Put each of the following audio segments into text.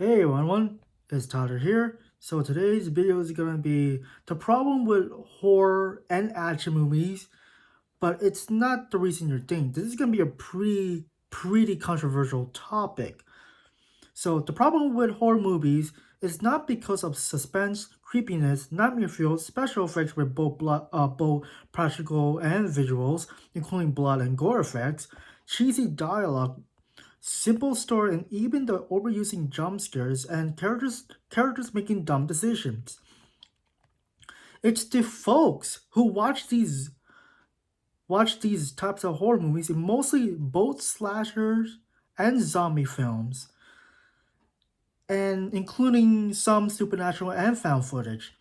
Hey everyone, it's Tyler here. So today's video is gonna be the problem with horror and action movies, but it's not the reason you think. This is gonna be a pretty controversial topic. So the problem with horror movies is not because of suspense, creepiness, nightmare fuel, special effects with both practical and visuals, including blood and gore effects, cheesy dialogue, simple story, and even the overusing jump scares and characters making dumb decisions. It's the folks who watch these types of horror movies in mostly both slashers and zombie films, and including some supernatural and found footage.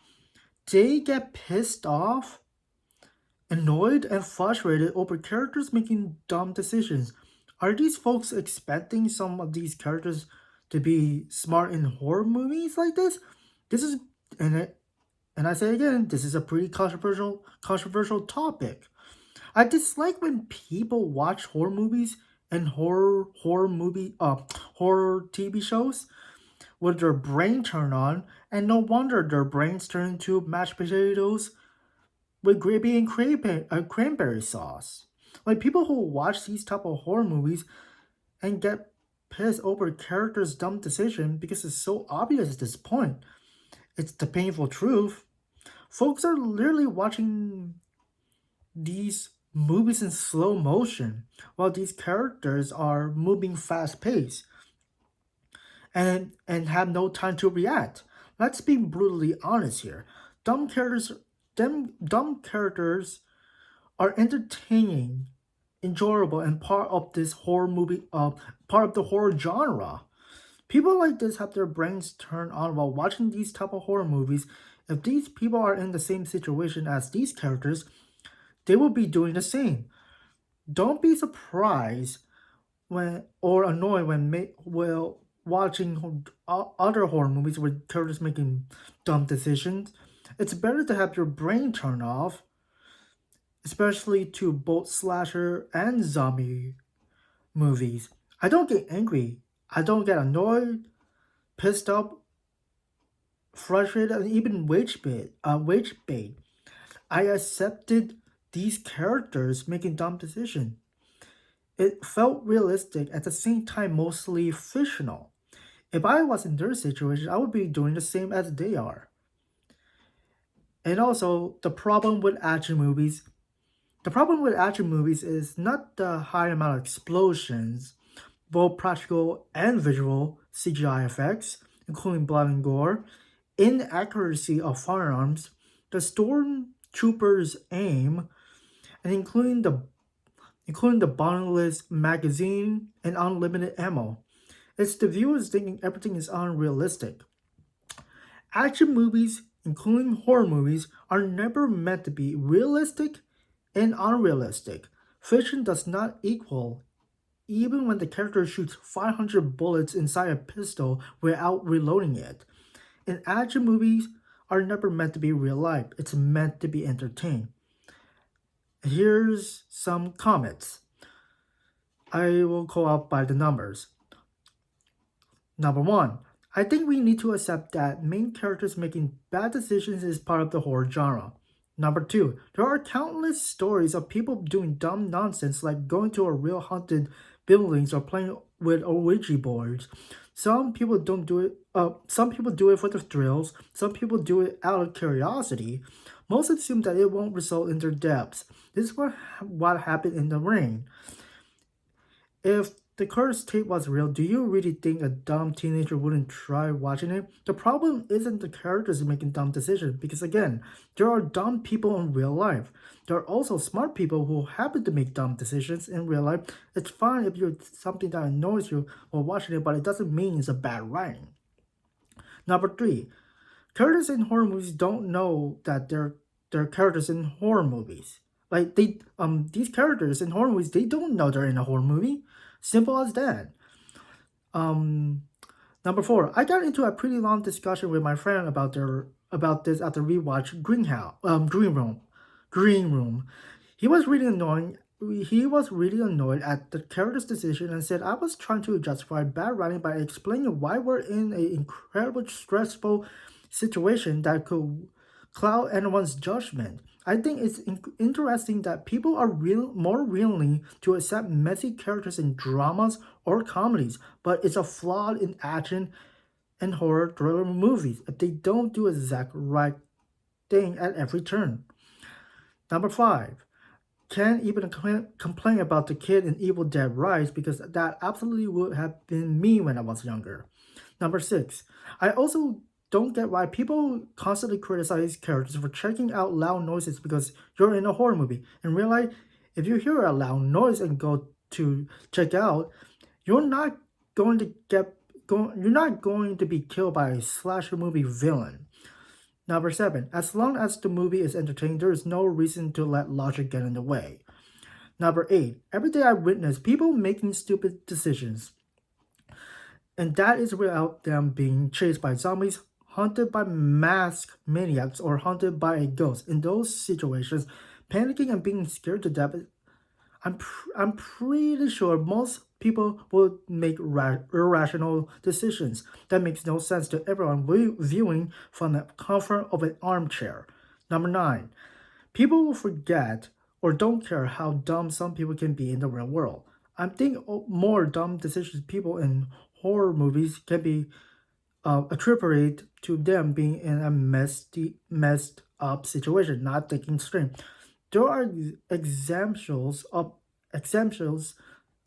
They get pissed off, annoyed, and frustrated over characters making dumb decisions. Are these folks expecting some of these characters to be smart in horror movies like this? This is and it, and I say again, this is a pretty controversial topic. I dislike when people watch horror movies and horror TV shows with their brain turned on, and no wonder their brains turn into mashed potatoes with gravy and cranberry sauce. Like people who watch these type of horror movies and get pissed over characters' dumb decision because it's so obvious at this point. It's the painful truth. Folks are literally watching these movies in slow motion while these characters are moving fast paced and have no time to react. Let's be brutally honest here. Dumb characters dumb characters are entertaining, enjoyable, and part of the horror genre. People like this have their brains turned on while watching these type of horror movies. If these people are in the same situation as these characters, they will be doing the same. Don't be surprised when or annoyed when watching other horror movies with characters making dumb decisions. It's better to have your brain turned off, especially to both slasher and zombie movies. I don't get angry. I don't get annoyed, pissed off, frustrated, and even wage bait. I accepted these characters making dumb decisions. It felt realistic at the same time mostly fictional. If I was in their situation, I would be doing the same as they are. And also, the problem with action movies is not the high amount of explosions, both practical and visual CGI effects, including blood and gore, inaccuracy of firearms, the stormtroopers' aim, and including the boundless magazine and unlimited ammo. It's the viewers thinking everything is unrealistic. Action movies, including horror movies, are never meant to be realistic and unrealistic. Fiction does not equal even when the character shoots 500 bullets inside a pistol without reloading it. And action movies are never meant to be real life, it's meant to be entertained. Here's some comments. I will call out by the numbers. Number one, I think we need to accept that main characters making bad decisions is part of the horror genre. Number two, there are countless stories of people doing dumb nonsense like going to a real haunted buildings or playing with Ouija boards. Some people don't do it. Some people do it for the thrills. Some people do it out of curiosity. Most assume that it won't result in their deaths. This is what happened in The Ring. If the cursed tape was real, do you really think a dumb teenager wouldn't try watching it? The problem isn't the characters making dumb decisions, because again, there are dumb people in real life. There are also smart people who happen to make dumb decisions in real life. It's fine if you're something that annoys you while watching it, but it doesn't mean it's a bad writing. Number three, characters in horror movies don't know that they're characters in horror movies. Like these characters in horror movies, they don't know they're in a horror movie. Simple as that. Um, Number four, I got into a pretty long discussion with my friend about this after we watched Green Room. Green Room. He was really annoying he was really annoyed at the character's decision and said, I was trying to justify bad writing by explaining why we're in an incredibly stressful situation that could cloud anyone's judgment. I think it's interesting that people are more willing to accept messy characters in dramas or comedies, but it's a flaw in action and horror thriller movies if they don't do exact right thing at every turn. Number 5. Can't even complain about the kid in Evil Dead Rise because that absolutely would have been me when I was younger. Number 6. I also don't get why people constantly criticize characters for checking out loud noises because you're in a horror movie. In real life, if you hear a loud noise and go to check out, you're not going to you're not going to be killed by a slasher movie villain. Number 7. As long as the movie is entertaining, there is no reason to let logic get in the way. Number 8. Every day I witness people making stupid decisions, and that is without them being chased by zombies, haunted by masked maniacs, or haunted by a ghost. In those situations, panicking and being scared to death, I'm pretty sure most people would make irrational decisions that makes no sense to everyone viewing from the comfort of an armchair. Number 9. People will forget or don't care how dumb some people can be in the real world. I think more dumb decisions people in horror movies can be attributed to them being in a messed up situation, not thinking straight. There are exemptions,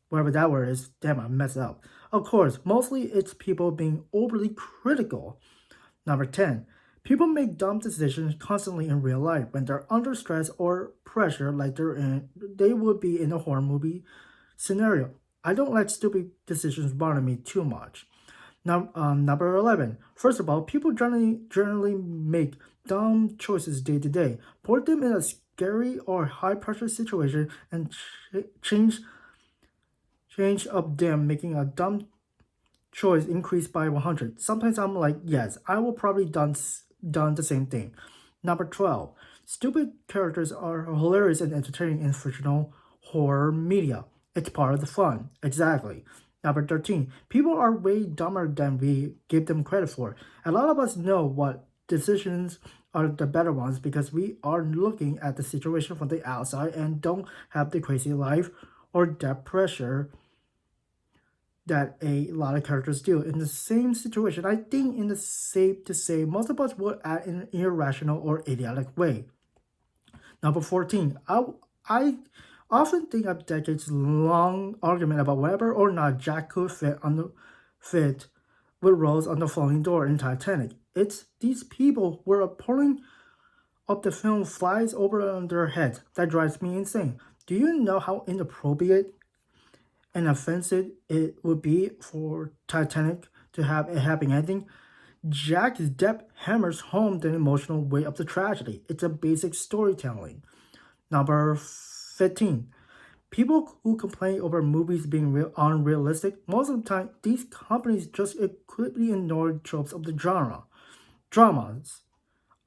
whatever that word is. Damn, I messed up. Of course, mostly it's people being overly critical. Number 10. People make dumb decisions constantly in real life when they're under stress or pressure like they would be in a horror movie scenario. I don't let stupid decisions bother me too much. Now, number 11. First of all, people generally make dumb choices day to day. Put them in a scary or high pressure situation and change up them making a dumb choice increase by 100. Sometimes I'm like, yes, I will probably done the same thing. Number 12. Stupid characters are hilarious and entertaining in fictional horror media. It's part of the fun. Exactly. Number 13. People are way dumber than we give them credit for. A lot of us know what decisions are the better ones because we are looking at the situation from the outside and don't have the crazy life or debt pressure that a lot of characters do. In the same situation, I think in the safe to say most of us would act in an irrational or idiotic way. Number 14. I often think of decades long argument about whether or not Jack could fit with Rose on the falling door in Titanic. It's these people where a pulling of the film flies over their heads that drives me insane. Do you know how inappropriate and offensive it would be for Titanic to have a happy ending? Jack's death hammers home the emotional weight of the tragedy. It's a basic storytelling. Number 15. People who complain over movies being unrealistic, most of the time, these companies just quickly ignore tropes of the dramas.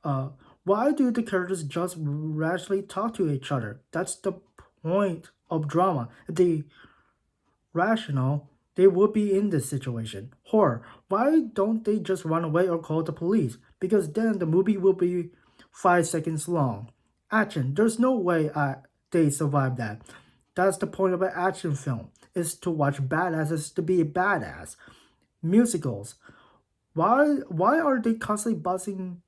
Uh, why do the characters just rationally talk to each other? That's the point of drama. If they rational, they would be in this situation. Horror. Why don't they just run away or call the police? Because then the movie will be 5 seconds long. Action. There's no way they survive that. That's the point of an action film, is to watch badasses to be a badass. Musicals. Why are they constantly buzzing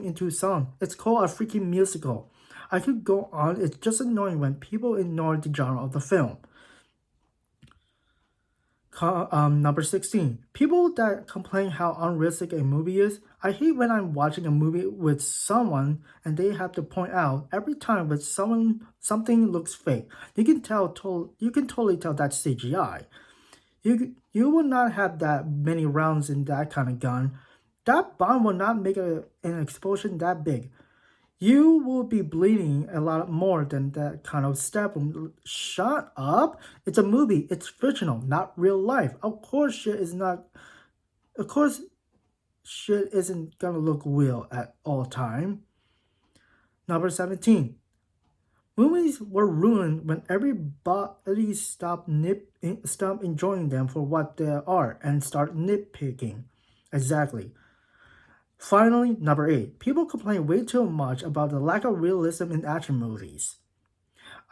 into song? It's called a freaking musical. I could go on, it's just annoying when people ignore the genre of the film. Number 16. People that complain how unrealistic a movie is. I hate when I'm watching a movie with someone and they have to point out every time with someone something looks fake. You can totally tell that's CGI. You will not have that many rounds in that kind of gun. That bomb will not make an explosion that big. You will be bleeding a lot more than that kind of step. Shut up! It's a movie. It's fictional, not real life. Of course, shit is not. Of course, shit isn't gonna look real at all time. Number 17. Movies were ruined when everybody stopped enjoying them for what they are and start nitpicking. Exactly. Finally, number 8. People complain way too much about the lack of realism in action movies.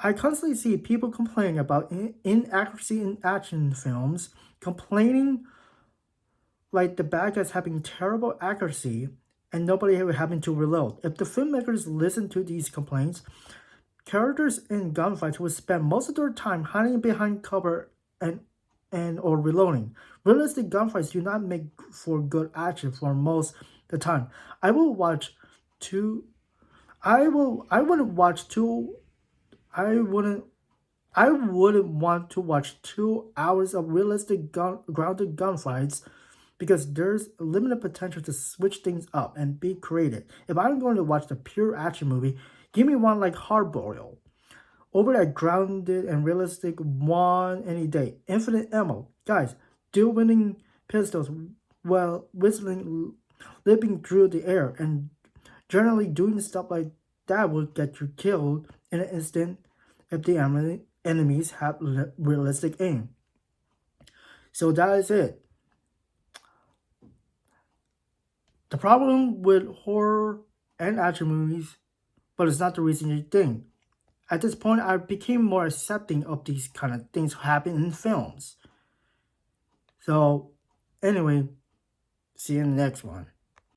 I constantly see people complaining about inaccuracy in action films, complaining like the bad guys having terrible accuracy and nobody having to reload. If the filmmakers listen to these complaints, characters in gunfights would spend most of their time hiding behind cover and or reloading. Realistic gunfights do not make for good action for most of the time. I will watch two I wouldn't watch two I wouldn't I wouldn't want to watch 2 hours of realistic grounded gunfights because there's limited potential to switch things up and be creative. If I'm going to watch the pure action movie, give me one like Hard Boiled. Over that grounded and realistic one any day. Infinite ammo. Guys, dual winning pistols while whistling, leaping through the air, and generally doing stuff like that will get you killed in an instant if the enemies have realistic aim. So that is it. The problem with horror and action movies, but it's not the reason you think. At this point, I became more accepting of these kind of things happen in films. So, anyway, see you in the next one.